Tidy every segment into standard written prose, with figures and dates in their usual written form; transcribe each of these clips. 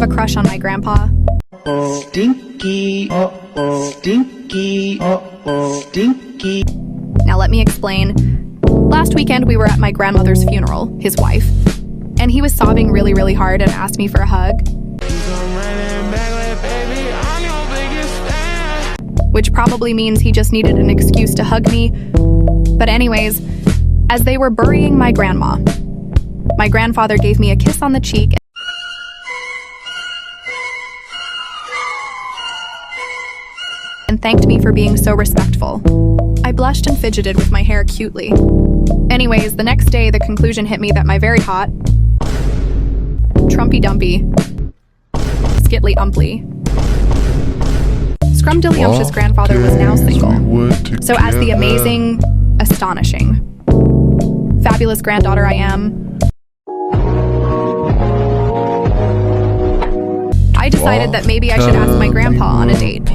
a crush on my grandpa. Dinky, dinky, dinky. Now let me explain. Last weekend we were at my grandmother's funeral, his wife, and he was sobbing really hard and asked me for a hug. Which probably means he just needed an excuse to hug me. But anyways, as they were burying my grandma, my grandfather gave me a kiss on the cheek and thanked me for being so respectful. I blushed and fidgeted with my hair cutely. Anyways, the next day the conclusion hit me that my very hot, Trumpy-dumpy, Skitly-umply, scrumdiddlyumptious grandfather was now single. So as the amazing, astonishing, fabulous granddaughter I am, I decided that maybe I should ask my grandpa on a date.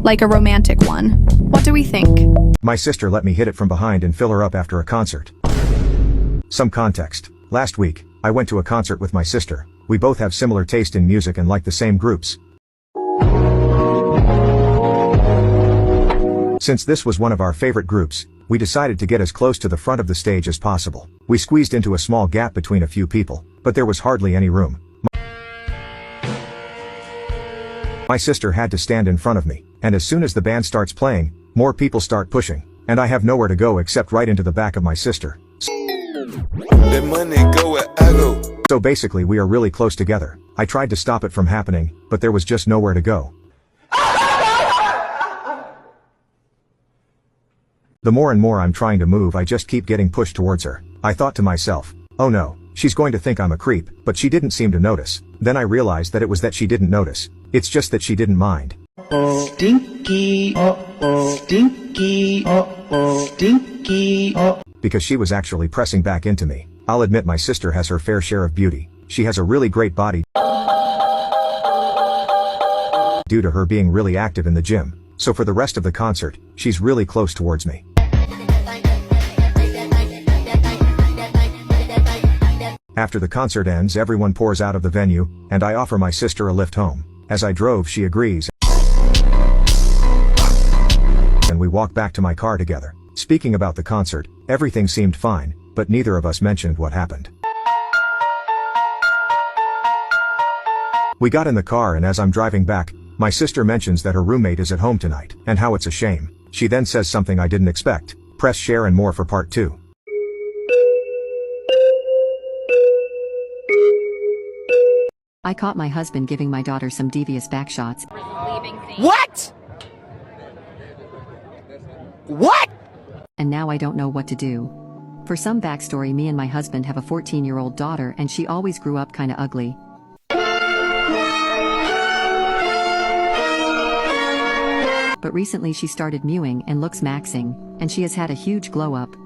Like a romantic one. What do we think? My sister let me hit it from behind and fill her up after a concert. Some context. Last week, I went to a concert with my sister. We both have similar taste in music and like the same groups. Since this was one of our favorite groups, we decided to get as close to the front of the stage as possible. We squeezed into a small gap between a few people, but there was hardly any room. My sister had to stand in front of me, and as soon as the band starts playing, more people start pushing, and I have nowhere to go except right into the back of my sister. Let money go where I go. So basically we are really close together. I tried to stop it from happening, but there was just nowhere to go. The more and more I'm trying to move, I just keep getting pushed towards her. I thought to myself, oh no, she's going to think I'm a creep, but she didn't seem to notice. Then I realized that it was that she didn't notice. It's just that she didn't mind. Dinky, dinky, dinky. Because she was actually pressing back into me. I'll admit my sister has her fair share of beauty. She has a really great body due to her being really active in the gym. So for the rest of the concert, she's really close towards me. After the concert ends, everyone pours out of the venue, and I offer my sister a lift home. As I drove, she agrees, and we walk back to my car together. Speaking about the concert, everything seemed fine, but neither of us mentioned what happened. We got in the car, and as I'm driving back, my sister mentions that her roommate is at home tonight, and how it's a shame. She then says something I didn't expect. Press share and more for part 2. I caught my husband giving my daughter some devious backshots. What? What? And now I don't know what to do. For some backstory, me and my husband have a 14-year-old daughter, and she always grew up kinda ugly. But recently she started mewing and looks maxing, and she has had a huge glow up.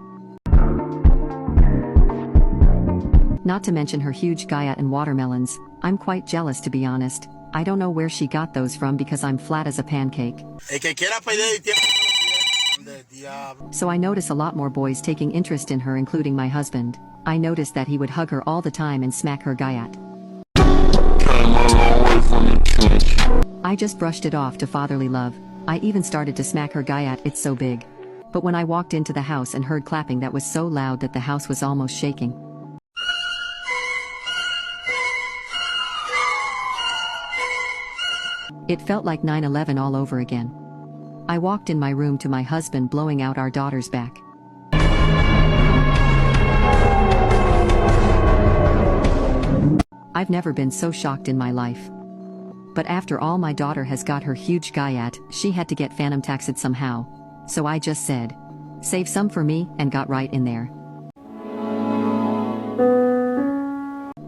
Not to mention her huge guyat and watermelons. I'm quite jealous, to be honest. I don't know where she got those from because I'm flat as a pancake. So I notice a lot more boys taking interest in her, including my husband. I noticed that he would hug her all the time and smack her guyat. I just brushed it off to fatherly love. I even started to smack her guyat, it's so big. But when I walked into the house and heard clapping that was so loud that the house was almost shaking. It felt like 9/11 all over again. I walked in my room to my husband blowing out our daughter's back. I've never been so shocked in my life. But after all, my daughter has got her huge guyat, she had to get phantom taxed somehow. So I just said, save some for me, and got right in there.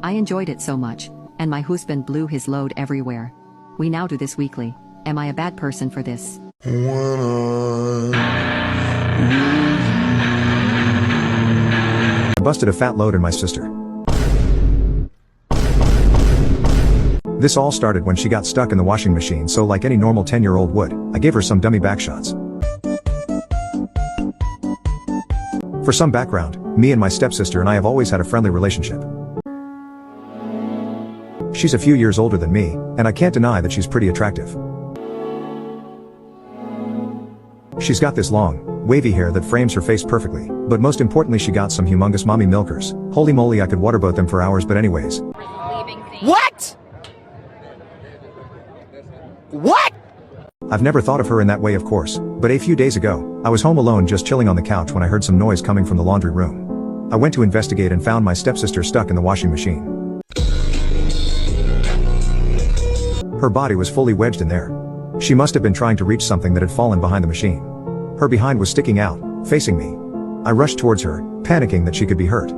I enjoyed it so much, and my husband blew his load everywhere. We now do this weekly. Am I a bad person for this? I busted a fat load in my sister. This all started when she got stuck in the washing machine, so like any normal 10-year-old would, I gave her some dummy backshots. For some background, me and my stepsister and I have always had a friendly relationship. She's a few years older than me, and I can't deny that she's pretty attractive. She's got this long, wavy hair that frames her face perfectly, but most importantly she got some humongous mommy milkers. Holy moly, I could waterboat them for hours, but anyways. What? What? I've never thought of her in that way, of course, but a few days ago, I was home alone just chilling on the couch when I heard some noise coming from the laundry room. I went to investigate and found my stepsister stuck in the washing machine. Her body was fully wedged in there. She must have been trying to reach something that had fallen behind the machine. Her behind was sticking out, facing me. I rushed towards her, panicking that she could be hurt.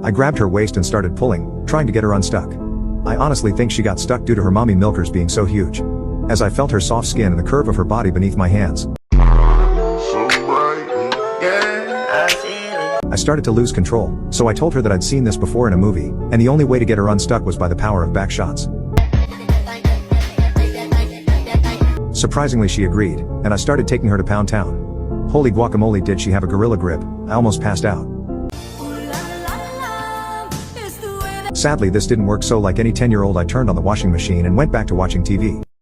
I grabbed her waist and started pulling, trying to get her unstuck. I honestly think she got stuck due to her mommy milkers being so huge. As I felt her soft skin and the curve of her body beneath my hands, I started to lose control, so I told her that I'd seen this before in a movie, and the only way to get her unstuck was by the power of back shots. Surprisingly, she agreed, and I started taking her to Pound Town. Holy guacamole, did she have a gorilla grip. I almost passed out. Sadly, this didn't work, so like any 10-year-old I turned on the washing machine and went back to watching TV.